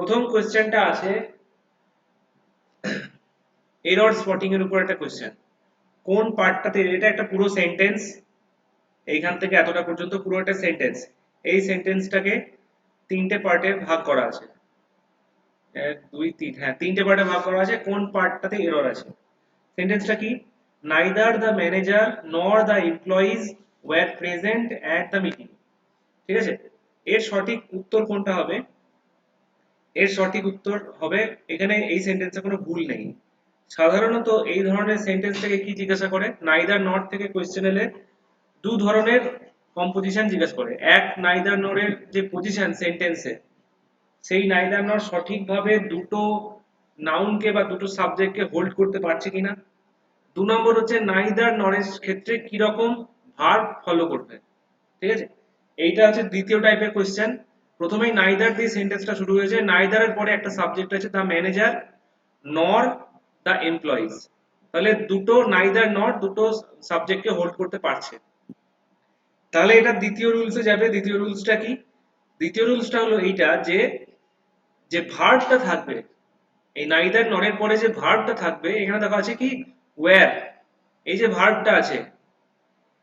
প্রথম কোয়েশ্চেনটা আছে এরর স্পটিং এর উপর একটা কোয়েশ্চেন। কোন পার্টটাতে, এটা একটা পুরো সেন্টেন্স, এইখান থেকে এতটা পর্যন্ত পুরো একটা সেন্টেন্স। এই সেন্টেন্সটাকে তিনটে পার্টে ভাগ করা আছে। এক দুই তিন, হ্যাঁ তিনটে পার্টে ভাগ করা আছে। কোন পার্টটাতে এরর আছে? সেন্টেন্সটা কি? Neither the manager nor the employees were present at the meeting. ঠিক আছে, এর সঠিক উত্তর কোনটা হবে? এর সঠিক উত্তর হবে, এখানে এই সেন্টেন্সে কোনো ভুল নেই। সাধারণত এই ধরনের সেন্টেন্স থেকে কি জিজ্ঞাসা করে? নাইদার নট থেকে কোয়েশ্চেন এলে দু ধরনের কম্পোজিশন জিজ্ঞাসা করে। এক, নাইদার নর এর যে পজিশন সেন্টেন্সে, সেই নাইদার নর সঠিকভাবে দুটো নাউনকে বা দুটো সাবজেক্টকে হোল্ড করতে পারছে কিনা। দু নম্বর হচ্ছে নাইদার নরের ক্ষেত্রে কি রকম ভার্ব ফলো করবে। ঠিক আছে, এইটা হচ্ছে দ্বিতীয় টাইপের কোশ্চেন। প্রথমেই নাইদার দিয়ে সেন্টেন্সটা শুরু হয়েছে, নাইদারের পরে একটা সাবজেক্ট আছে the manager nor the employees. তাহলে দুটো নাইদার নর দুটো সাবজেক্টকে হোল্ড করতে পারছে। তাহলে এটা দ্বিতীয় রুলসে যাবে। দ্বিতীয় রুলসটা কি? দ্বিতীয় রুলসটা হলো এইটা যে যে ভার্বটা থাকবে, এই নাইদার নরের পরে যে ভার্বটা থাকবে, এখানে দেখা আছে কি ওয়্যার। এই যে ভার্বটা আছে,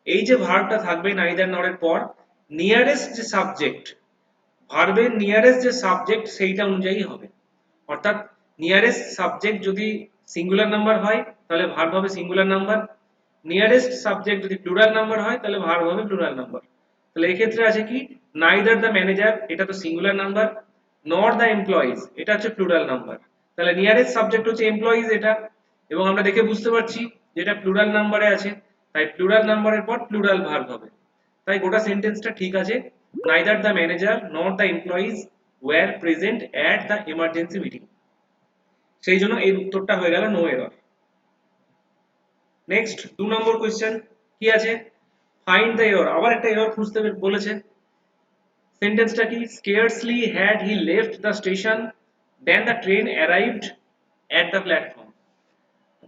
এই যে ভার্বটা থাকবে নাইদার নরের পর, নিয়ারেস্ট যে সাবজেক্ট, ভার্বের নিয়ারেস্ট যে সাবজেক্ট সেইটা অনুযায়ী হবে। অর্থাৎ নিয়ারেস্ট সাবজেক্ট যদি সিঙ্গুলার নাম্বার হয় তাহলে ভার্ব হবে সিঙ্গুলার নাম্বার, নিয়ারেস্ট সাবজেক্ট যদি প্লুরাল নাম্বার হয় তাহলে ভার্ব হবে প্লুরাল নাম্বার। তাহলে এই ক্ষেত্রে আছে কি, নাইদার দ্য ম্যানেজার এটা তো সিঙ্গুলার নাম্বার, নর দ্য এমপ্লয়িজ এটা হচ্ছে প্লুরাল নাম্বার। তাহলে নিয়ারেস্ট সাবজেক্ট হচ্ছে এমপ্লয়িজ এটা, এবং আমরা দেখে বুঝতে পারছি যেটা প্লুরাল নাম্বারে আছে, তাই প্লুরাল নাম্বারের পর প্লুরাল ভার্ব হবে। তাই গোটা সেন্টেন্সটা ঠিক আছে। Neither the manager nor the employees were present at the emergency meeting. সেই জন্য এর উত্তরটা হয়ে গেল no error. Next 2 number question কি আছে? Find the error. আবার একটা এরর খুঁজতে বলেছে। সেন্টেন্সটা কি? Scarcely had he left the station then the train arrived at the platform.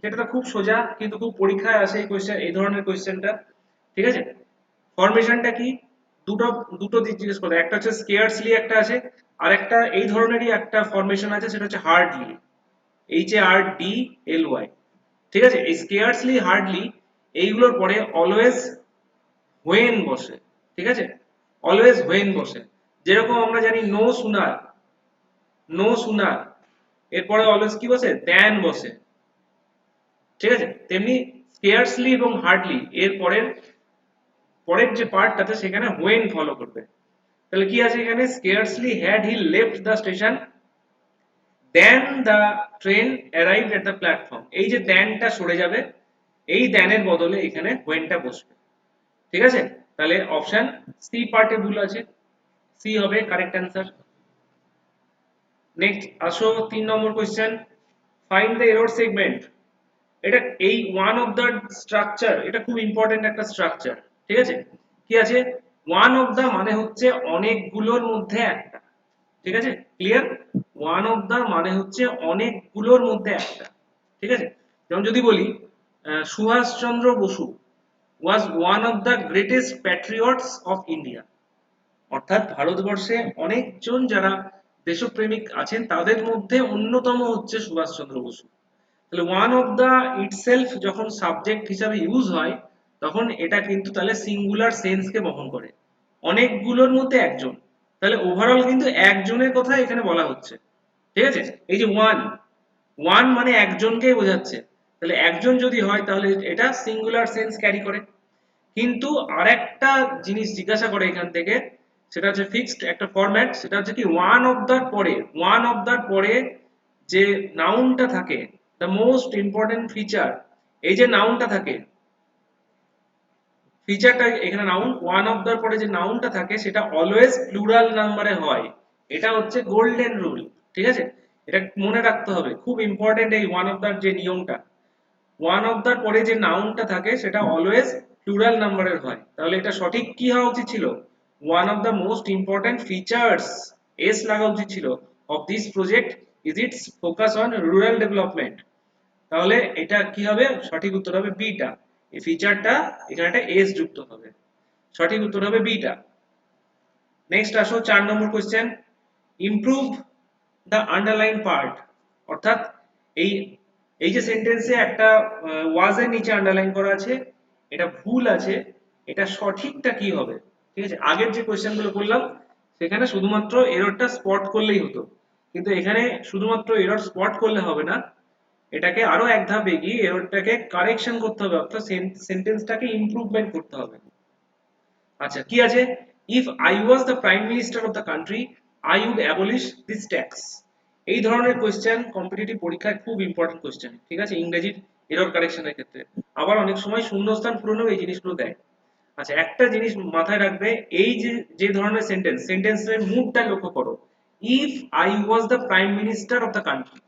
এটা তো খুব সোজা, কিন্তু খুব পরীক্ষায় আসে এই কোশ্চেন, এই ধরনের কোশ্চেনটা। ঠিক আছে, ফরমেশনটা কি? দুটো দুটো দিক জিজ্ঞেস করে, একটা হচ্ছে স্কেয়ারসলি একটা আছে, আর একটা এই ধরনেরই একটা ফরমেশন আছে, সেটা হচ্ছে হার্ডলি, HARDLY। ঠিক আছে, এই স্কেয়ারসলি হার্ডলি এইগুলোর পরে অলওয়েজ হোয়েন বসে। ঠিক আছে, অলওয়েজ হোয়েন বসে। যেরকম আমরা জানি নো সুনার, নো সুনার এরপরে অলওয়েজ কি বসে? দ্যান বসে। ঠিক আছে, তেমনি স্কেয়ারসলি এবং হার্ডলি এর পরের পরের যে পার্টটাতে সেখানে হোয়েন ফলো করবে। তাহলে কি আছে এখানে? Scarcely had he left the station then the train arrived at the platform. এই যে দ্যানটা সরে যাবে, এই দ্যানের বদলে এখানে হোয়েনটা বসবে। ঠিক আছে, তাহলে অপশন সি পার্টে ভুল আছে, সি হবে কারেক্ট অ্যান্সার। নেক্সট আসো 3 number question, find the error segment. এটা এই ওয়ান অফ দ্য স্ট্রাকচার, এটা খুব ইম্পর্টেন্ট একটা স্ট্রাকচার। ঠিক আছে, কি আছে? ওয়ান অফ দ্য মানে হচ্ছে অনেকগুলোর মধ্যে একটা। ঠিক আছে, ক্লিয়ার? ওয়ান অফ দ্য মানে হচ্ছে অনেকগুলোর মধ্যে একটা। ঠিক আছে, যেমন যদি বলি Subhash Chandra Bose was one of the greatest patriots of India. অর্থাৎ ভারতবর্ষে অনেকজন যারা দেশপ্রেমিক আছেন তাদের মধ্যে অন্যতম হচ্ছে সুভাষচন্দ্র বসু। তাহলে ওয়ান অফ দা ইটসেলফ যখন সাবজেক্ট হিসাবে ইউজ হয়, তখন এটা কিন্তু তাহলে সিঙ্গুলার সেন্সকে বহন করে, অনেকগুলোর মধ্যে একজন। তাহলে ওভারঅল কিন্তু একজনের কথা এখানে বলা হচ্ছে। ঠিক আছে, এই যে ওয়ান, ওয়ান মানে একজনকেই বোঝাচ্ছে। তাহলে একজন যদি হয় তাহলে এটা সিঙ্গুলার সেন্স ক্যারি করে। কিন্তু আরেকটা জিনিস জিজ্ঞাসা করে এখান থেকে, সেটা হচ্ছে ফিক্সড একটা ফরম্যাট, সেটা হচ্ছে কি ওয়ান অফ দার পরে, ওয়ান অফ দার পরে যে নাউনটা থাকে, দ্য মোস্ট ইম্পর্টেন্ট ফিচার, এই যে নাউনটা থাকে, ফিচারটা এখানে নাউন, ওয়ান অফ দার পরে যে নাউনটা থাকে সেটা অলওয়েজ প্লুরাল নাম্বারে হয়। এটা হচ্ছে গোল্ডেন রুল। ঠিক আছে, এটা মনে রাখতে হবে, খুব ইম্পর্টেন্ট এই ওয়ান অফ দার যে নিয়মটা। ওয়ান অফ দার পরে যে নাউনটা থাকে সেটা অলওয়েজ প্লুরাল নাম্বারের হয়। তাহলে এটা সঠিক কি হওয়া উচিত ছিল? One of the most important features, S লাগা উচিত ছিল, of this project is it's focus on rural development. তাহলে এটা কি হবে? সঠিক উত্তর হবে বিটা। এই ফিচারটা এখানে একটা এস যুক্ত হবে, সঠিক উত্তর হবে বিটা। নেক্সট আসো 4 number question, improve the underline part, অর্থাৎ এই এই যে সেন্টেন্সে একটা ওয়াজ এর নিচে আন্ডারলাইন করা আছে, এটা ভুল আছে, এটা সঠিকটা কি হবে? ঠিক আছে, আগের যে কোয়েশ্চেনগুলো করলাম সেখানে শুধুমাত্র এররটা স্পট করলেই হতো, কিন্তু এখানে শুধুমাত্র এরর স্পট করলে হবে না, এটাকে আরো এক ধাপ এগিয়ে এররটাকে কারেকশন করতে হবে, অর্থাৎ সেন্টেন্সটাকে ইমপ্রুভমেন্ট করতে হবে। আচ্ছা কি আছে, if I was the prime minister of the country I would abolish this tax. এই ধরনের কোয়েশ্চেন কম্পিটিটিভ পরীক্ষায় খুব ইম্পর্টেন্ট কোয়েশ্চেন, ঠিক আছে, ইংরেজির এরর কারেকশনের ক্ষেত্রে। আবার অনেক সময় শূন্যস্থান পূরণেও এই জিনিসগুলো দেয়। আচ্ছা একটা জিনিস মাথায় রাখবে, এই যে যে ধরনের সেন্টেন্সের মুডটা লক্ষ্য করো। If I was the prime minister of the country,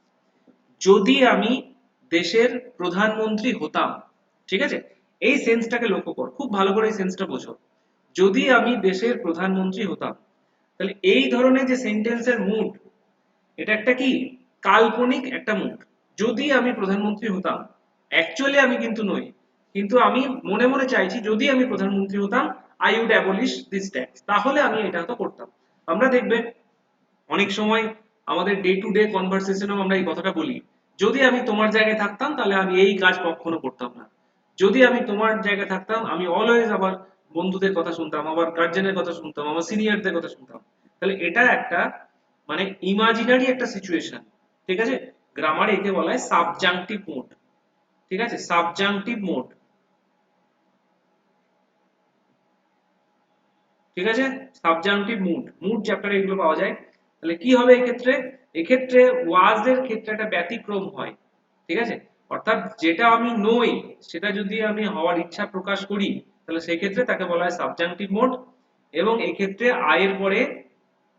যদি আমি দেশের প্রধানমন্ত্রী হতাম, ঠিক আছে, এই সেন্সটাকে লক্ষ্য কর, খুব ভালো করে এই সেন্সটা বোঝো। যদি আমি দেশের প্রধানমন্ত্রী হতাম, তাহলে এই ধরনের যে সেন্টেন্সের মুড, এটা একটা কি কাল্পনিক একটা মুড। যদি আমি প্রধানমন্ত্রী হতাম, অ্যাকচুয়ালি আমি কিন্তু নই, কিন্তু আমি মনে মনে চাইছি যদি আমি প্রধানমন্ত্রী হতাম I would abolish this tax, তাহলে আমি এটা হয়তো করতাম। আমরা দেখবে অনেক সময় আমাদের ডে টু ডে কনভারসেশনেও আমরা এই কথাটা বলি, যদি আমি তোমার জায়গায় থাকতাম তাহলে আমি এই কাজ কখনো করতাম না, যদি আমি তোমার জায়গায় থাকতাম আমি অলওয়েজ আমার বন্ধুদের কথা শুনতাম, আমার গার্জেনের কথা শুনতাম, আমার সিনিয়রদের কথা শুনতাম। তাহলে এটা একটা মানে ইমাজিনারি একটা সিচুয়েশন, ঠিক আছে, গ্রামারে একে বলা হয় সাবজাংটিভ মোড, ঠিক আছে, সাবজাংটিভ মোড, ঠিক আছে, সাবজাংটিভ মুড, মুড চ্যাপ্টারে এগুলো পাওয়া যায়। তাহলে কি হবে এক্ষেত্রে, এক্ষেত্রে ওয়াজ এর ক্ষেত্রে একটা ব্যতিক্রম হয়, ঠিক আছে, অর্থাৎ যেটা আমি নই সেটা যদি আমি হওয়ার ইচ্ছা প্রকাশ করি, তাহলে সেই ক্ষেত্রে তাকে বলা হয় সাবজাংটিভ মোড। এবং এক্ষেত্রে আয়ের পরে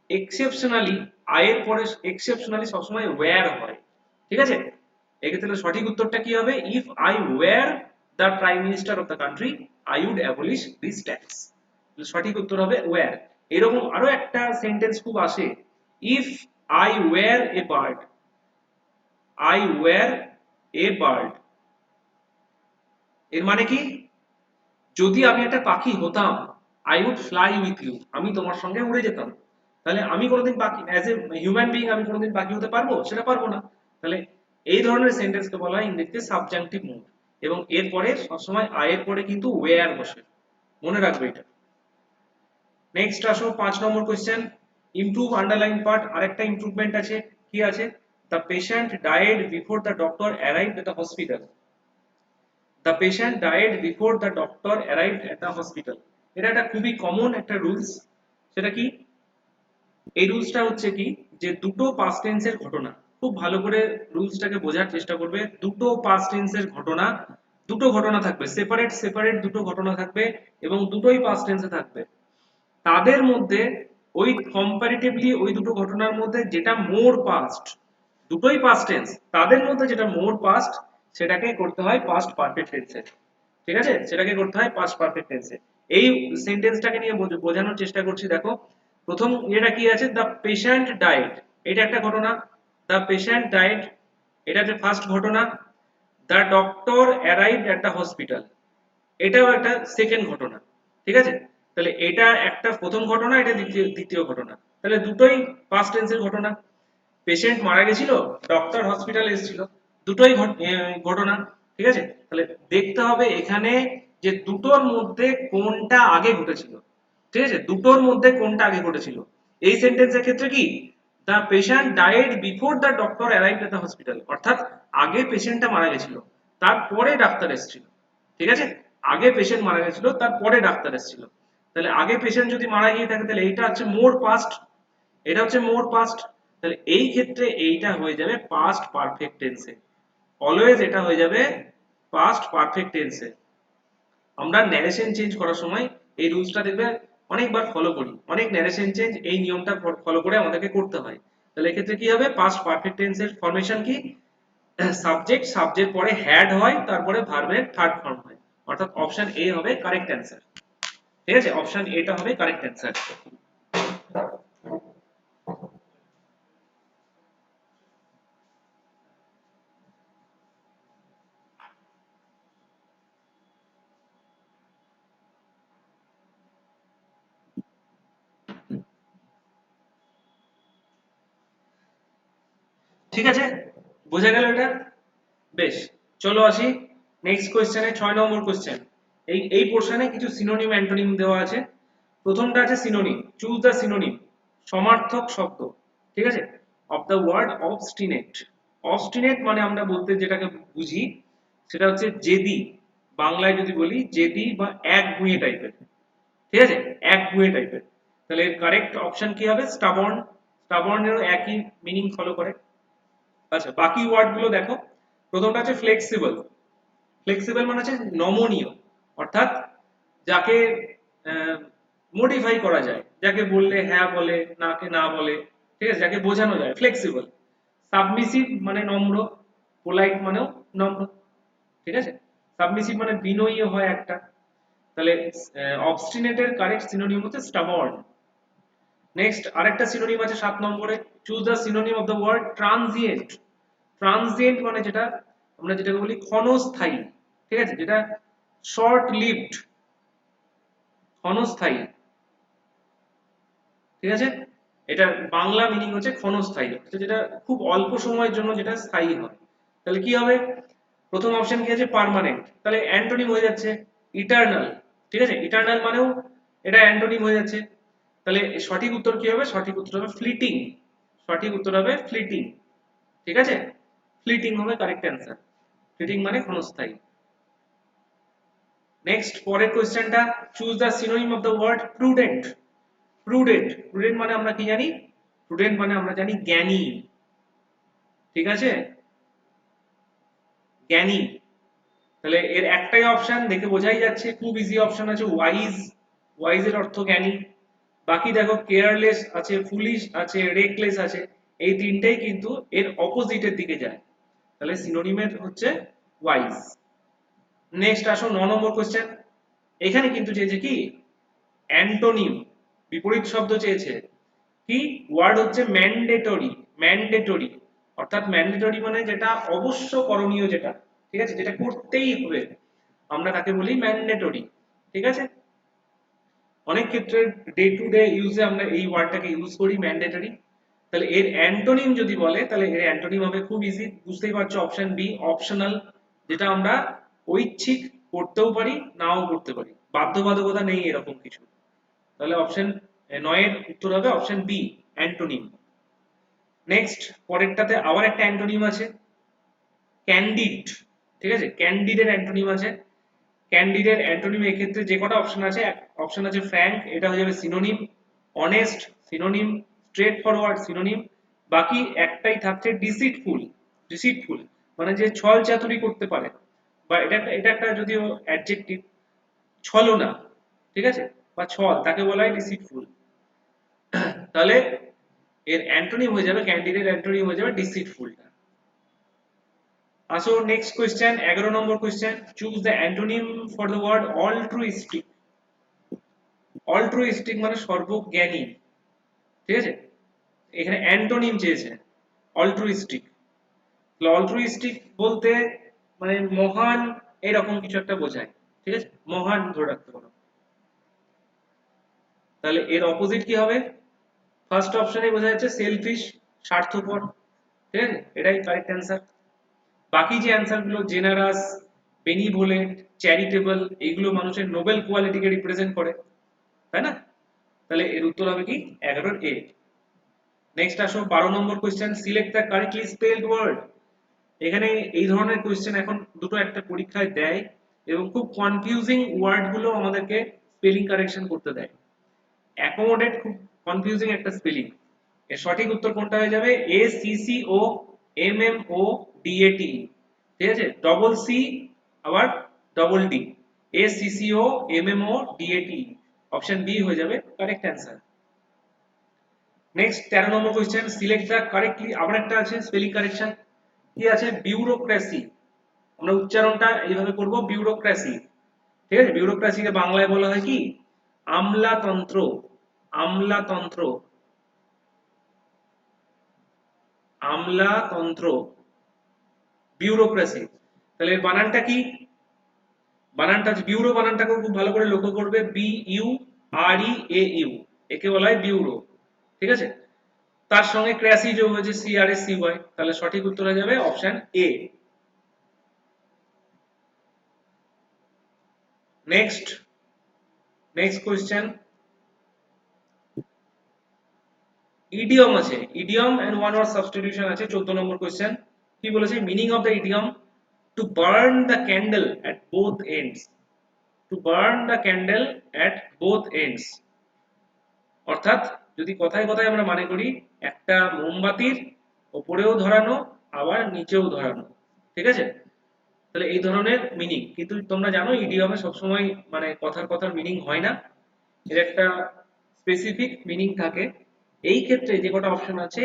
এক্সেপশনালি, আয়ের পরে এক্সেপশনালি সবসময় ওয়্যার হয়, ঠিক আছে। এক্ষেত্রে সঠিক উত্তরটা কি হবে, if I were the prime minister of the country I would abolish this tax. সঠিক উত্তর হবে ওয়্যার। এরকম আরো একটা সেন্টেন্স খুব আসে, if I were a bird, I were a bird, এর মানে কি, যদি আমি একটা পাখি হতাম I would fly with you, আমি তোমার সঙ্গে উড়ে যেতাম। তাহলে আমি কোনোদিন পাখি, অ্যাজ এ হিউম্যান বিইং আমি কোনোদিন পাখি হতে পারবো? সেটা পারবো না। তাহলে এই ধরনের সেন্টেন্সকে বলা হয় ইংরেজিতে সাবজাংটিভ মুড, এবং এর পরে সবসময় আয়ের পরে কিন্তু ওয়্যার বসে, মনে রাখবে এটা। নেক্সট আসো 5 নম্বর কোয়েশ্চেন, ইমপ্রুভ আন্ডারলাইন পার্ট, আরেকটা ইমপ্রুভমেন্ট আছে, কি আছে, the patient died before the doctor arrived at the hospital, the patient died before the doctor arrived at the hospital. এটা একটা খুবই কমন একটা রুলস। সেটা কি, এই রুলসটা হচ্ছে কি, যে দুটো পাস্ট টেন্সের ঘটনা, খুব ভালো করে রুলসটাকে বোঝার চেষ্টা করবে। দুটো পাস্ট টেন্সের ঘটনা, দুটো ঘটনা থাকবে, সেপারেট সেপারেট দুটো ঘটনা থাকবে, এবং দুটোই পাস্ট টেন্সে থাকবে। তাদের মধ্যে ওই কম্পারেটিভলি ওই দুটো ঘটনার মধ্যে যেটা মোর পাস্ট, দুটোই পাস্ট টেন্স, তাদের মধ্যে যেটা মোর পাস্ট সেটাকে করতে হয় পাস্ট পারফেক্ট টেন্সে, ঠিক আছে, সেটাকে করতে হয় পাস্ট পারফেক্ট টেন্সে। এই সেন্টেন্সটাকে নিয়ে বোঝানোর চেষ্টা করছি। দেখো প্রথম এটা কি আছে, দ্য পেশেন্ট ডায়েড, এটা একটা ঘটনা, দ্য পেশেন্ট ডায়েড, এটা হচ্ছে ফার্স্ট ঘটনা। The doctor arrived at the hospital, এটাও একটা সেকেন্ড ঘটনা, ঠিক আছে। তাহলে এটা একটা প্রথম ঘটনা, এটা দ্বিতীয় দ্বিতীয় ঘটনা, তাহলে দুটোই পাস্ট টেন্সের ঘটনা। পেশেন্ট মারা গেছিল, ডক্টর হসপিটালে এসেছিল, দুটোই ঘটনা, ঠিক আছে। তাহলে দেখতে হবে এখানে যে দুটোর মধ্যে কোনটা আগে ঘটেছিল, ঠিক আছে, দুটোর মধ্যে কোনটা আগে ঘটেছিল। এই সেন্টেন্সের ক্ষেত্রে কি, the patient died before the doctor arrived at the hospital, অর্থাৎ আগে পেশেন্টটা মারা গেছিল, তারপরে ডাক্তার এসেছিল, ঠিক আছে, আগে পেশেন্ট মারা গেছিল তারপরে ডাক্তার এসেছিল। তাহলে আগে পেশেন্ট যদি মারা গিয়ে থাকে তাহলে এইটা হচ্ছে মোর পাস্ট, এটা হচ্ছে মোর পাস্ট। তাহলে এই ক্ষেত্রে এইটা হয়ে যাবে পাস্ট পারফেক্ট টেন্সে, অলওয়েজ এটা হয়ে যাবে পাস্ট পারফেক্ট টেন্সে। আমরা ন্যারেশন চেঞ্জ করার সময় এই রুলসটা দেখবে অনেকবার ফলো করি, অনেক ন্যারেশন চেঞ্জ এই নিয়মটা ফলো করে আমাদেরকে করতে হয়। তাহলে এক্ষেত্রে কি হবে, পাস্ট পারফেক্ট টেন্সের ফরমেশন কি, সাবজেক্ট, সাবজেক্ট পরে হ্যাড হয়, তারপরে ভার্বের থার্ড ফর্ম হয়, অর্থাৎ অপশন এ হবে কারেক্ট অ্যান্সার, ঠিক আছে, অপশন এটা হবে কারেক্ট অ্যান্সার। ঠিক আছে, বোঝা গেল এটা? বেশ, চলো আসি নেক্সট কোয়েশ্চেনে, 6 নম্বর কোয়েশ্চেন। এই পোর্শনে কিছু সিনোনিম অ্যান্টোনিম দেওয়া আছে। প্রথমটা আছে সিনোনিম, চুজ দ্য সিনোনিম, সমার্থক শব্দ, ঠিক আছে, of the word obstinate. Obstinate মানে আমরা বলতে যেটাকে বুঝি সেটা হচ্ছে জেদি, বাংলায় যদি বলি জেদি বা একগুঁয়ে টাইপের, ঠিক আছে, একগুঁয়ে টাইপের। তাহলে এর কারেক্ট অপশন কি হবে? স্টাবর্ন। স্টাবর্নেরও একই মিনিং ফলো করে। আচ্ছা, বাকি ওয়ার্ড গুলো দেখো। প্রথমটা আছে ফ্লেক্সিবল। ফ্লেক্সিবল মানে হচ্ছে নমনীয়, অর্থাৎ যাকে মডিফাই করা যায়, যাকে বললে হ্যাঁ বলে, নাকে না বলে, ঠিক আছে, যাকে বোঝানো যায়, ফ্লেক্সিবল। সাবমিসিভ মানে নম্র, পোলাইট মানেও নম্র, ঠিক আছে। সাবমিসিভ মানে বিনয়ী হয় একটা। তাহলে অবস্টিনেটের কারেক্ট সিনোনিম হচ্ছে স্টাবর্ন। নেক্সট আরেকটা সিনোনিম আছে 7 নম্বরে, choose the synonym of the word transient. Transient মানে যেটা আমরা যেটাকে বলি ক্ষণস্থায়ী, ঠিক আছে, যেটা শর্ট লিভড, ক্ষণস্থায়ী, ঠিক আছে। এটার বাংলা মিনিং হচ্ছে ক্ষণস্থায়ী, যেটা খুব অল্প সময়ের জন্য যেটা স্থায়ী হয়। তাহলে কি হবে? প্রথম অপশন কি আছে? পার্মানেন্ট। তাহলে অ্যান্টোনিম হয়ে যাচ্ছে ইটারনাল, ঠিক আছে, ইটারনাল মানেও এটা অ্যান্টোনিম হয়ে যাচ্ছে। তাহলে সঠিক উত্তর কি হবে? সঠিক উত্তর হবে ফ্লিটিং। সঠিক উত্তর হবে ফ্লিটিং, ঠিক আছে, ফ্লিটিং হবে কারেক্ট অ্যান্সার। ফ্লিটিং মানে ক্ষণস্থায়ী। নেক্সট পরের কোশ্চেনটা, choose the synonym of the word prudent. Prudent, prudent মানে আমরা কি জানি? প্রুডেন্ট মানে আমরা জানি জ্ঞানী, ঠিক আছে, জ্ঞানী। তাহলে এর একটাই অপশন দেখে বোঝাই যাচ্ছে, খুব ইজি অপশন আছে ওয়াইজ। ওয়াইজ এর অর্থ জ্ঞানী। বাকি দেখো কেয়ারলেস আছে, ফুলিশ আছে, রেকলেস আছে, এই তিনটেই কিন্তু এর অপোজিটের দিকে যায়। তাহলে সিনোনিমের হচ্ছে ওয়াইজ। নেক্সট আসো 9 নম্বর কোশ্চেন। এখানে কিন্তু চেয়েছে কি? অ্যান্টোনিম, বিপরীত শব্দ চেয়েছে। কি ওয়ার্ড হচ্ছে? ম্যান্ডেটরি। ম্যান্ডেটরি অর্থাৎ ম্যান্ডেটরি মানে যেটা অবশ্য করণীয়, যেটা, ঠিক আছে, যেটা করতেই হবে, আমরা তাকে বলি ম্যান্ডেটরি, ঠিক আছে। অনেক ক্ষেত্রে ডে টু ডে ইউজে আমরা এই ওয়ার্ডটাকে ইউজ করি, ম্যান্ডেটরি। তাহলে এর অ্যান্টোনিম যদি বলে, তাহলে এর অ্যান্টোনিম হবে খুব ইজি, বুঝতেই পারছো, অপশন বি, অপশনাল, যেটা আমরা ঐচ্ছিক করতেও পারি, নাও করতে পারি, বাধ্যবাধকতা নেই এরকম কিছু। তাহলে অপশন 9 এর উত্তর হবে অপশন বি, অ্যান্টোনিম। নেক্সট পরেরটাতে আবার একটা অ্যান্টোনিম আছে, ক্যান্ডিড, ঠিক আছে, ক্যান্ডিডের অ্যান্টোনিম আছে। ক্যান্ডিডের অ্যান্টোনিম এক্ষেত্রে যে কটা অপশন আছে, অপশন আছে ফ্র্যাঙ্ক, এটা হয়ে যাবে synonym, honest synonym, straight forward synonym, বাকি একটাই থাকছে ডিসিটফুল। ডিসিটফুল মানে যে ছল চাতুরি করতে পারে, বা এটা একটা যদিও অ্যাডজেক্টিভ, ছলনা, ঠিক আছে, বা ছল, তাকে বলা হয় ডিসিটফুল। তাহলে এর অ্যান্টোনিম হয়ে যাবে, ক্যান্ডিডের অ্যান্টোনিম হয়ে যাবে ডিসিটফুলটা। আসো next question, 11 number question, choose the antonym for the word altruistic. Altruistic মানে সর্বজ্ঞানী, ঠিক আছে, এখানে অ্যান্টোনিম চেয়েছে অলট্রুইস্টিক। অলট্রুইস্টিক বলতে মানে মহান, এরকম কিছু একটা বোঝায়, ঠিক আছে, মহান ধরে রাখতে পারো। তাহলে এর অপোজিট কি হবে? ফার্স্ট অপশনে বোঝা যাচ্ছে সেলফিশ, স্বার্থপর, ঠিক আছে, এটাই কারেক্ট অ্যান্সার। বাকি যে অ্যান্সার গুলো জেনারাস, বেনিভোলেন্ট, চ্যারিটেবল, এইগুলো মানুষের নোবেল কোয়ালিটিকে রিপ্রেজেন্ট করে, তাই না? তাহলে এর উত্তর হবে কি? 11 এ। নেক্সট আসো 12 number question, select the correctly spelled word. এখানে এই ধরনের কোয়েশ্চেন এখন দুটো একটা পরীক্ষায় দেয়, এবং খুব কনফিউজিং ওয়ার্ড গুলো আমাদেরকে স্পেলিং কারেকশন করতে দেয়। অ্যাকোমোডেট খুব কনফিউজিং একটা স্পেলিং। এর সঠিক উত্তর কোনটা হয়ে যাবে? A C C O M M O D A T, ঠিক আছে, ডবল সি আবার double D, A C C O M M O D A T, option B হয়ে যাবে correct answer. Next 13 number question, select the correctly, আবার একটা আছে spelling correction. কি আছে? বিউরোক্রেসি। আমরা উচ্চারণটা এইভাবে করব, বিউরোক্রেসি, ঠিক আছে। বিউরোক্রেসিকে বাংলায় বলা হয় কি? আমলাতন্ত্র। আমলাতন্ত্র, আমলাতন্ত্র, বিউরোক্রেসি। তাহলে এর বানানটা কি? বানানটা বিউরো, বানানটাকেও খুব ভালো করে লক্ষ্য করবে, B U R E A U, একে বলা হয় বিউরো, ঠিক আছে। তার সঙ্গে ক্র্যাসি যোগ হয়েছে CRSCY, তাহলে সঠিক উত্তর হয়ে যাবে option A. Next next question, idiom আছে, idiom and one word substitution আছে 14 নম্বর কোয়েশ্চেন। কি বলেছে? Meaning of the idiom, to burn the candle at both ends, to burn the candle at both ends, অর্থাৎ যদি কথায় কথায় আমরা মানে করি একটা মোমবাতির ওপরেও ধরানো আবার নিচেও ধরানো, ঠিক আছে? তাহলে এই ধরনের মিনিং। কিন্তু তোমরা জানো ইডিয়মে সবসময় মানে কথার কথার মিনিং হয় না, এর একটা স্পেসিফিক মিনিং থাকে। এই ক্ষেত্রে যে কটা অপশন আছে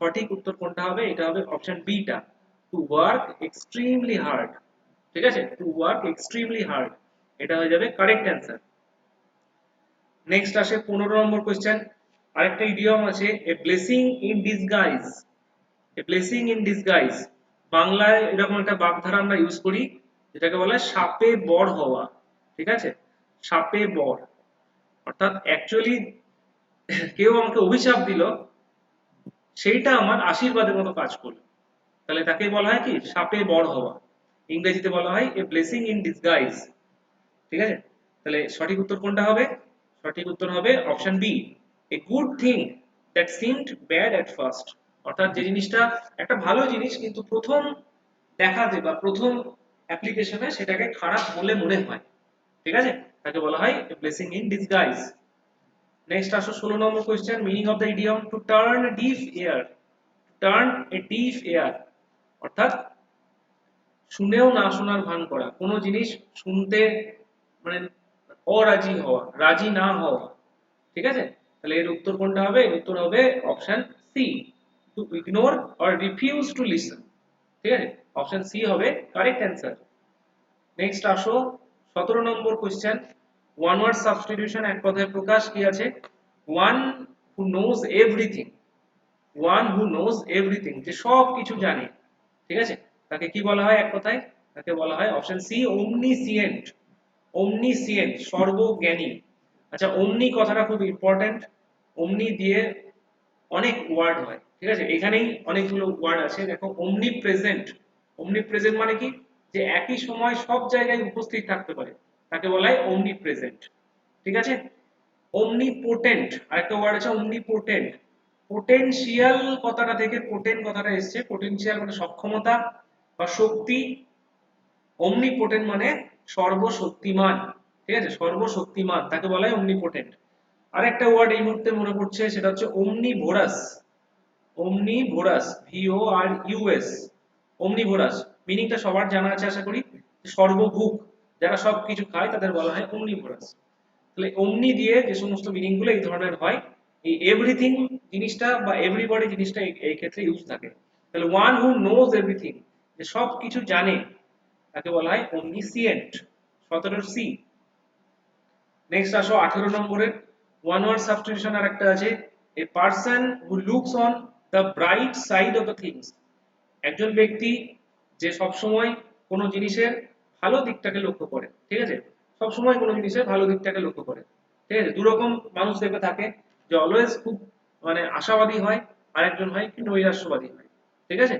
সঠিক উত্তর কোনটা হবে? এটা হবে অপশন বি টা, টু ওয়ার্ক এক্সট্রিমলি হার্ড, ঠিক আছে? টু ওয়ার্ক এক্সট্রিমলি হার্ড, এটা হয়ে যাবে কারেক্ট অ্যান্সার। নেক্সট আসে 15 নম্বর কোয়েশ্চেন, আরেকটা ইডিয়ম আছে, এ blessing in disguise, A blessing in disguise, বাংলায় এরকম একটা বাগধারা আমরা ইউজ করি যেটাকে বলে সাপে বর হওয়া, ঠিক আছে? সাপে বর, অর্থাৎ অ্যাকচুয়ালি কেউ আমাকে অভিশাপ দিল, সেইটা আমার আশীর্বাদের মতো কাজ করলো, তাহলে তাকে বলা হয় কি? সাপে বর হওয়া। ইংরেজিতে বলা হয় এ ব্লেসিং ইন ডিসগাইজ, ঠিক আছে? তাহলে সঠিক উত্তর কোনটা হবে? সঠিক উত্তর হবে option B, a good thing that seemed bad at first, অর্থাৎ যে জিনিসটা একটা ভালো জিনিস কিন্তু প্রথম দেখাতে বা প্রথম অ্যাপ্লিকেশনে সেটাকে খারাপ বলে মনে হয়, ঠিক আছে? তাকে বলা হয় a blessing in disguise. Next আসো 16 number question, meaning of the idiom, to turn a deaf ear, turn a deaf ear, অর্থাৎ শুনেও না শোনার ভান করা, কোনো জিনিস শুনতে মানে অরাজি হওয়া, রাজি না হওয়া, ঠিক আছে? তাহলে এর উত্তর কোনটা হবে? এর উত্তর হবে option C, to ignore or refuse to listen, ঠিক আছে? অপশন সি হবে কারেক্ট অ্যান্সার। নেক্সট আসো 17 number question, one word substitution, এক কথায় প্রকাশ কি আছে? One who knows everything, one who knows everything, যে সব কিছু জানে, ঠিক আছে? তাকে কি বলা হয় এক কথায়? তাকে বলা হয় অপশন সি, ওমনিসিয়েন্ট, ওমনিসিয়েন্ট, সর্বজ্ঞানী। আচ্ছা, ওমনি কথাটা খুব ইম্পর্টেন্ট, ওমনি দিয়ে অনেক ওয়ার্ড হয়, ঠিক আছে? এখানেই অনেকগুলো ওয়ার্ড আছে, দেখো ওমনি প্রেজেন্ট, ওমনি প্রেজেন্ট মানে কি? যে একই সময় সব জায়গায় উপস্থিত থাকতে পারে, তাকে বলা হয় ওমনি প্রেজেন্ট, ঠিক আছে? omnipotent, আরেকটা ওয়ার্ড আছে omnipotent, পোটেনশিয়াল কথাটা থেকে পোটেন কথাটা এসেছে, পোটেনশিয়াল মানে সক্ষমতা বা শক্তি, omnipotent মানে সর্বশক্তিমান, ঠিক আছে? সর্বশক্তিমান, তাকে বলা হয় omnipotent। আরেকটা ওয়ার্ড এই মুহূর্তে মনে পড়ছে, সেটা হচ্ছে omnivorous, omnivorous, VORUS, omnivorous, মিনিংটা সবার জানা আছে আশা করি, সর্বভুক, যারা সব কিছু খায় তাদের বলা হয় omnivorous। তাহলে অমনি দিয়ে যে সমস্ত মিনিং গুলো এই ধরনের হয়, এই এভরিথিং জিনিসটা বা এভরিবডি জিনিসটা এই ক্ষেত্রে ইউজ থাকে। তাহলে ওয়ান হু নোজ এভরিথিং, যে সব কিছু জানে, তাকে বলা হয় omniscient, 17 সি। নেক্সট আসো 18 নম্বরের, ওয়ান ওয়ার্ড সাবস্টিটিউশন আর একটা আছে, a person who looks on the bright side of the things, একজন ব্যক্তি যে সব সময় কোনো জিনিসের ভালো দিকটাকে লক্ষ্য করে, ঠিক আছে? সব সময় কোনো জিনিসের ভালো দিকটাকে লক্ষ্য করে, ঠিক আছে? দু রকম মানুষ দেখবে থাকে, যে অলওয়েজ খুব মানে আশাবাদী হয়, আর একজন হয় কি নৈরাশ্যবাদী হয়, ঠিক আছে?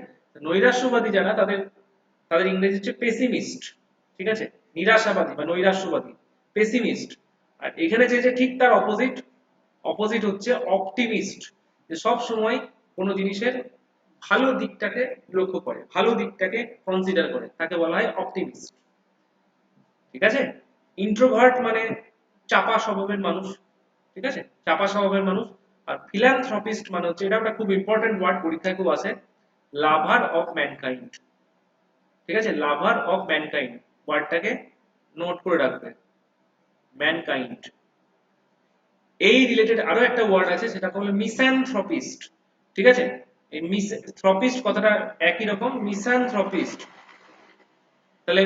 নৈরাশ্যবাদী যারা, তাদের তাদের ইংরেজি হচ্ছে পেসিমিস্ট, ঠিক আছে? নিরাশাবাদী বা নৈরাশ্যবাদী পেসিমিস্ট। আর এখানে যে যে ঠিক তার অপোজিট, অপোজিট হচ্ছে অপটিমিস্ট, যে সব সময় কোনো জিনিসের ভালো দিকটাকে লক্ষ্য করে, ভালো দিকটাকে কনসিডার করে, তাকে বলা হয় অপটিমিস্ট, ঠিক আছে? ইন্ট্রোভার্ট মানে চাপা স্বভাবের মানুষ, ঠিক আছে? চাপা স্বভাবের মানুষ। আর ফিলান্থ্রপিস্ট মানে হচ্ছে, এটা একটা খুব ইম্পর্টেন্ট ওয়ার্ড, পরীক্ষায় খুব আসে, লাভার অফ ম্যানকাইন্ড, ঠিক আছে? লাভার অফ ম্যানকাইন্ড, ওয়ার্ডটাকে নোট করে রাখবে, ম্যানকাইন্ড। এই রিলেটেড আরো একটা ওয়ার্ড আছে, সেটা হলো মিস্যানথ্রপিস্ট, ঠিক আছে? এই মিসথ্রপিস্ট কথাটা একই রকম, মিস্যানথ্রপিস্ট। তাহলে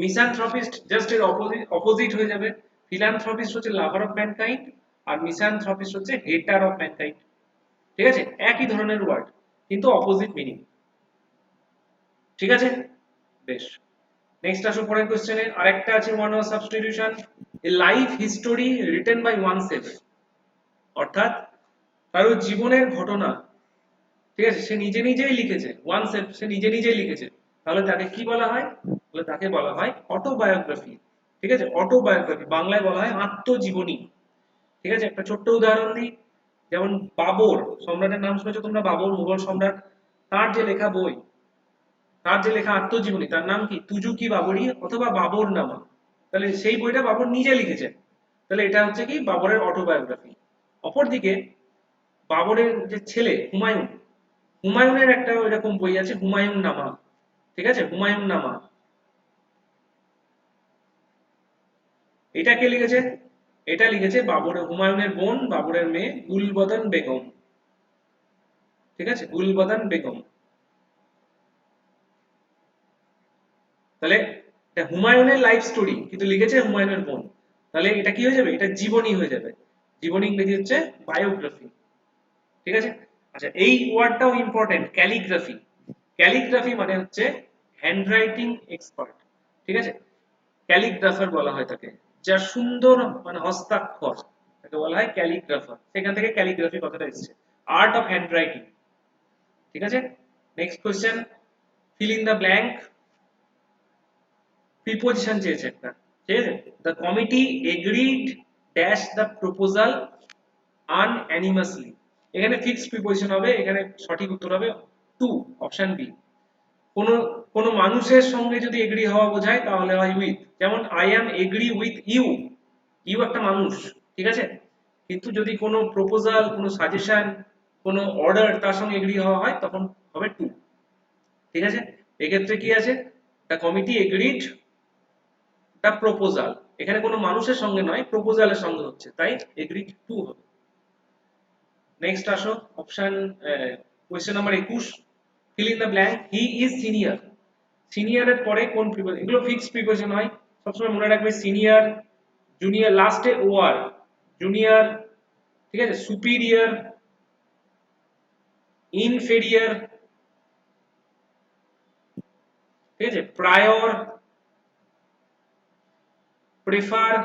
মিস্যানথ্রপিস্ট জাস্ট এর অপোজিট অপোজিট হয়ে যাবে, ফিলান্থ্রপিস্ট হচ্ছে লাভার অফ ম্যানকাইন্ড, আর মিস্যানথ্রপিস্ট হচ্ছে হেটার অফ ম্যানকাইন্ড, ঠিক আছে? একই ধরনের ওয়ার্ড কিন্তু অপোজিট মিনিং, ঠিক আছে? বেশ, নেক্সট আসো পরের কোশ্চেনে, আরেকটা আছে one word substitution, a life history written by oneself, অর্থাৎ কারো জীবনের ঘটনা, ঠিক আছে, সে নিজে নিজেই লিখেছে, ওয়ান সেলফ, সে নিজে নিজেই লিখেছে, তাহলে তাকে কি বলা হয়? তাহলে তাকে বলা হয় অটোবায়োগ্রাফি। ঠিক আছে, অটোবায়োগ্রাফি বাংলায় বলা হয় আত্মজীবনী। ঠিক আছে, একটা ছোট্ট উদাহরণ দিই, যেমন বাবর সম্রাটের নাম শুনেছো তোমরা, বাবর মুঘল সম্রাট, তার যে লেখা বই, তার যে লেখা আত্মজীবনী, তার নাম কি? তুজু কি বাবরি অথবা বাবর নামা। তাহলে সেই বইটা বাবর নিজে লিখেছেন, তাহলে এটা হচ্ছে কি বাবরের অটোবায়োগ্রাফি। অপরদিকে বাবরের যে ছেলে হুমায়ুন, হুমায়ুনের একটা এরকম বই আছে হুমায়ুন নামা। ঠিক আছে, হুমায়ুন নামা, এটা কে লিখেছে? এটা লিখেছে বাবরের, হুমায়ুনের বোন বাবরের মেয়ে গুলবদন বেগম। ঠিক আছে, গুলবদন বেগম। তাহলে এটা হুমায়ুনের লাইফ স্টোরি কিন্তু লিখেছে হুমায়ুনের বোন, তাহলে এটা কি হয়ে যাবে? এটা জীবনী হয়ে যাবে। জীবনী ইংরেজি হচ্ছে বায়োগ্রাফি। ঠিক আছে, আচ্ছা এই ওয়ার্ডটাও ইম্পর্টেন্ট, ক্যালিগ্রাফি। ক্যালিগ্রাফি মানে হচ্ছে হ্যান্ডরাইটিং এক্সপার্ট। ঠিক আছে, ক্যালিগ্রাফার বলা হয় তাকে, যার সুন্দর মানে হস্তাক্ষর, তাকে বলা হয় ক্যালিগ্রাফার। সেখান থেকে ক্যালিগ্রাফি কথাটা এসেছে, আর্ট অফ হ্যান্ডরাইটিং। ঠিক আছে, next question, fill in the blank. Preposition চেয়েছে একটা, ঠিক আছে, the committee agreed dash the proposal unanimously. এখানে ফিক্সড প্রিপোজিশন হবে, এখানে সঠিক উত্তর হবে টু, অপশন বি। কোনো কোনো মানুষের সঙ্গে যদি এগ্রি হওয়া বোঝায় তাহলে হয় উইথ, যেমন I am agree with you, you একটা মানুষ। ঠিক আছে, কিন্তু যদি কোনো প্রপোজাল, কোনো সাজেশন, কোনো অর্ডার তার সঙ্গে এগ্রি হওয়া হয় তখন হবে টু। ঠিক আছে, এক্ষেত্রে কি আছে? The committee agreed the proposal, এখানে কোনো মানুষের সঙ্গে নয়, প্রপোজালের সঙ্গে হচ্ছে, তাই এগ্রিড টু হবে। নেক্সট আসো, option question number 21, fill in the blank. He is senior, সিনিয়রের পরে কোন প্রিপোজিশন? এগুলো ফিক্সড প্রিপোজিশন হয়, সবসময় মনে রাখবে সিনিয়র, জুনিয়র, লাস্টে ও আর, জুনিয়র। ঠিক আছে, সুপিরিয়র, ইনফেরিয়র, ঠিক আছে, প্রায়র, প্রেফার,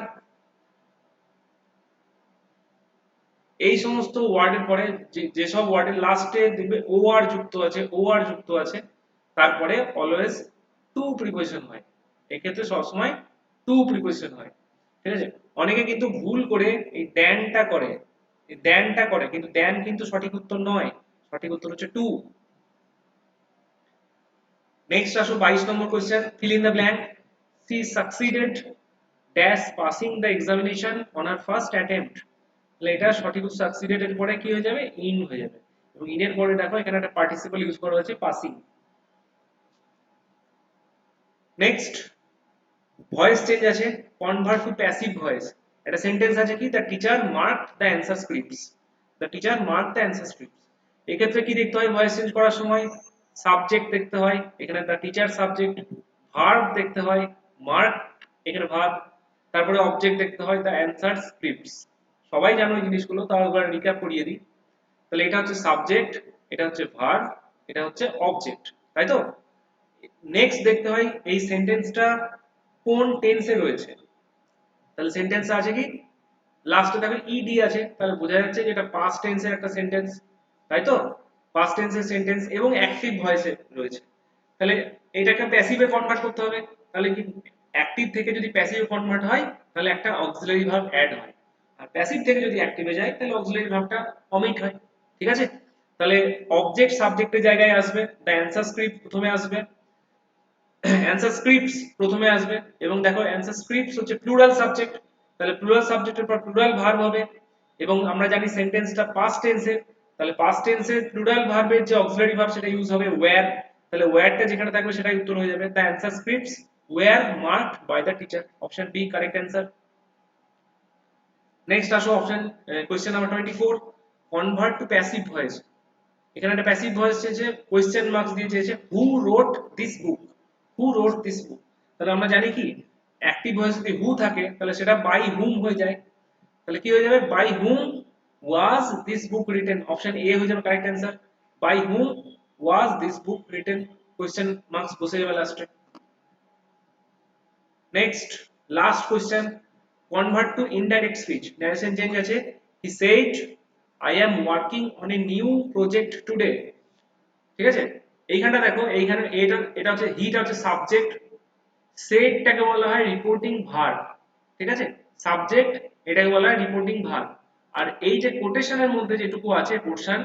এই সমস্ত ওয়ার্ডের পরে যেসব ওয়ার্ডের লাস্টে দেখবে ও আর যুক্ত আছে, ও আর যুক্ত আছে, তারপরে অলওয়েজ টু প্রিপোজিশন হয়। এক্ষেত্রে সবসময় টু প্রিপোজিশন হয়। ঠিক আছে, অনেকে কিন্তু ভুল করে এই দ্যানটা করে, এই দ্যানটা করে, কিন্তু দ্যান কিন্তু সঠিক উত্তর নয়, সঠিক উত্তর হচ্ছে টু। নেক্সট আসো 22 number question, fill in the blank. She succeeded dash passing the examination on her first attempt. তাহলে এটা সঠিক উত্তর, সাকসিডেড এর পরে কি হয়ে যাবে? ইন হয়ে যাবে, এবং ইনের পরে দেখো এখানে একটা পার্টিসিপল ইউজ করা হয়েছে পাসিং। নেক্সট, ভয়েস চেঞ্জ আছে, কনভার্ট টু প্যাসিভ ভয়েস। একটা সেন্টেন্স আছে কি, the teacher marked the answer scripts, the teacher marked the answer scripts. এক্ষেত্রে কি দেখতে হয় ভয়েস চেঞ্জ করার সময়? সাবজেক্ট দেখতে হয়, এখানে দ্য টিচার সাবজেক্ট, ভার্ব দেখতে হয়, মার্ক এখানে ভার্ব, তারপরে অবজেক্ট দেখতে হয় দ্য অ্যান্সার স্ক্রিপ্টস। সবাই জানো এই জিনিসগুলো, তাও একবার রিক্যাপ করিয়ে দিই। তাহলে এটা হচ্ছে সাবজেক্ট, এটা হচ্ছে ভার্ব, এটা হচ্ছে অবজেক্ট, তাই তো? নেক্সট দেখতে হয় এই সেন্টেন্সটা কোন টেন্সে রয়েছে। তাহলে সেন্টেন্স আছে কি, লাস্টে দেখো ইডি আছে, তাহলে বোঝা যাচ্ছে যে এটা পাস্ট টেন্সের একটা সেন্টেন্স, তাই তো? পাস্ট টেন্সের সেন্টেন্স এবং অ্যাক্টিভ ভয়েসে রয়েছে। তাহলে এটাকে প্যাসিভে কনভার্ট করতে হবে, তাহলে কি অ্যাক্টিভ থেকে যদি প্যাসিভে কনভার্ট হয় তাহলে একটা অক্সিলারি ভার্ব অ্যাড হয়, আর প্যাসিভ থেকে যদি অ্যাক্টিভে যায় তাহলে অক্সিলারি ভার্বটা অমিট হয়। ঠিক আছে, তাহলে অবজেক্ট সাবজেক্টের জায়গায় আসবে, দ্য অ্যান্সার স্ক্রিপ্ট প্রথমে আসবে, অ্যানসার স্ক্রিপ্টস প্রথমে আসবে, এবং দেখো অ্যানসার স্ক্রিপ্টস হচ্ছে প্লুরাল সাবজেক্ট, তাহলে প্লুরাল সাবজেক্টের পর প্লুরাল ভার্ব হবে, এবং আমরা জানি সেন্টেন্সটা পাস্ট টেন্সের, তাহলে পাস্ট টেন্সের প্লুরাল ভার্বের যে অক্সিলারি ভার্ব সেটা ইউজ হবে ওয়্যার, তাহলে ওয়্যারটা যেখানে থাকবে সেটাই উত্তর হয়ে যাবে, the answer scripts were marked by the teacher, option B correct answer. Next আসো option question number 24, convert to passive voice. এখানে একটা প্যাসিভ ভয়েস চেয়েছে, কোয়েশ্চেন মার্কস দিয়ে চেয়েছে, হু রোট this book, who রোট this book. তাহলে আমরা জানি কি অ্যাক্টিভ ভয়েস যদি হু থাকে তাহলে সেটা বাই হুম হয়ে যায়, তাহলে কি হয়ে যাবে? By whom was this book written, option A হয়ে যাবে correct answer, by whom was this book written, question marks বসে যাবে লাস্টে। Next last question, convert to indirect speech, narration change আছে, he said I am working on a new project today. ঠিক আছে, এইখানটা দেখো, এইখানে এটা এটা হচ্ছে হিটা হচ্ছে সাবজেক্ট, সেটটাকে বলা হয় রিপোর্টিং ভার্ব। ঠিক আছে, সাবজেক্ট এটাকে বলা হয় রিপোর্টিং ভার্ব, আর এই যে কোটেশনের মধ্যে যেটুকু আছে পোরশন,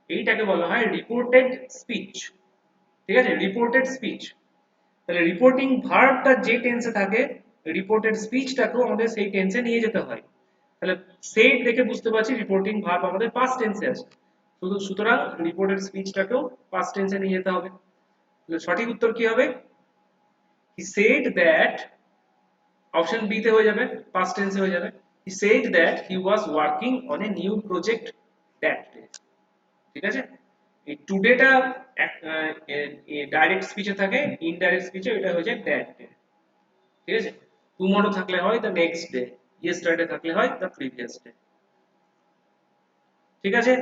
এইটাকে বলা হয় রিপোর্টেড স্পিচ। ঠিক আছে, রিপোর্টেড স্পিচ। তাহলে রিপোর্টিং ভার্বটা যে টেন্সে থাকে, রিপোর্টেড স্পিচটাকেও আমাদের সেই টেন্সে নিয়ে যেতে হয়। তাহলে সেট দেখে বুঝতে পারছি রিপোর্টিং ভার্ব আমাদের পাস্ট টেন্সে আছে, সুতরাং রিপোর্টেড স্পিচটাকেও পাস্ট টেন্সে নিয়ে যেতে হবে। তাহলে সঠিক উত্তর কি হবে? He said that, option B তে হয়ে যাবে, পাস্ট টেন্সে হয়ে যাবে। He said that he was working on a new project that day. ঠিক আছে, এই টুডেটা ডাইরেক্ট স্পিচে থাকে, ইনডাইরেক্ট স্পিচে এটা হয়ে যায় দ্যাট ডে। ঠিক আছে, টুমরো থাকলে হয় দ্য নেক্সট ডে, ইয়েস্টারডে থাকলে হয় দ্য প্রিভিয়াস ডে। ঠিক আছে।